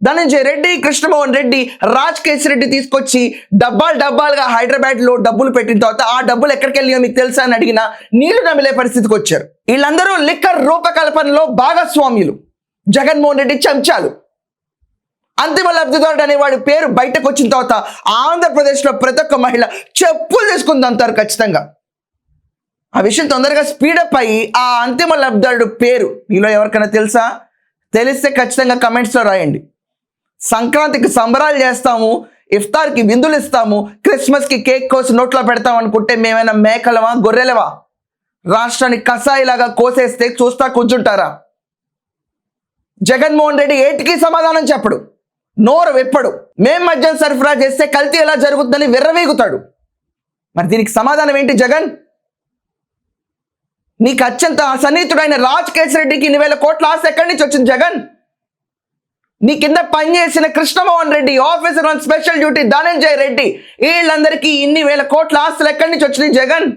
ధనంజయ రెడ్డి, కృష్ణమోహన్ రెడ్డి, రాజ్ కేశ్ రెడ్డి తీసుకొచ్చి డబ్బాలుగా హైదరాబాద్లో డబ్బులు పెట్టిన తర్వాత ఆ డబ్బులు ఎక్కడికి వెళ్ళియో మీకు తెలుసా అని అడిగినా నీళ్లు నమిలే పరిస్థితికి వచ్చారు. వీళ్ళందరూ లిక్కర్ రూపకల్పనలో భాగస్వామ్యులు. జగన్మోహన్ రెడ్డి చెంచాలు. అంతిమ లబ్ధిదారుడు అనేవాడి పేరు బయటకు వచ్చిన తర్వాత ఆంధ్రప్రదేశ్లో ప్రతి ఒక్క మహిళ చెప్పులు తీసుకుంది అంటారు ఖచ్చితంగా. ఆ విషయం తొందరగా స్పీడప్ అయ్యి ఆ అంతిమ లబ్ధిదారుడు పేరు మీలో ఎవరికైనా తెలుసా? తెలిస్తే ఖచ్చితంగా కమెంట్స్లో రాయండి. సంక్రాంతికి సంబరాలు చేస్తాము, ఇఫ్తార్కి విందులు ఇస్తాము, క్రిస్మస్కి కేక్ కోసి నోట్లో పెడతాం అనుకుంటే మేమైనా మేకలవా, గొర్రెలవా? రాష్ట్రాన్ని కసాయిలాగా కోసేస్తే చూస్తా కూర్చుంటారా? జగన్మోహన్ రెడ్డి ఏటికి సమాధానం చెప్పడు, నోరు వెప్పడు. మేం మద్యం సరఫరా చేస్తే కల్తీ ఎలా జరుగుతుందని విర్రవీగుతాడు. మరి దీనికి సమాధానం ఏంటి జగన్? నీకు అత్యంత సన్నిహితుడైన రాజ్ కేశ్ రెడ్డికి 2,000 కోట్ల ఆస్తి ఎక్కడి నుంచి వచ్చింది జగన్? నీ కింద పనిచేసిన Krishnamohan Reddy, officer on special duty Dhananjaya Reddy, వీళ్ళందరికీ 1,000 కోట్ల ఆస్తులు ఎక్కడి నుంచి వచ్చినాయి జగన్?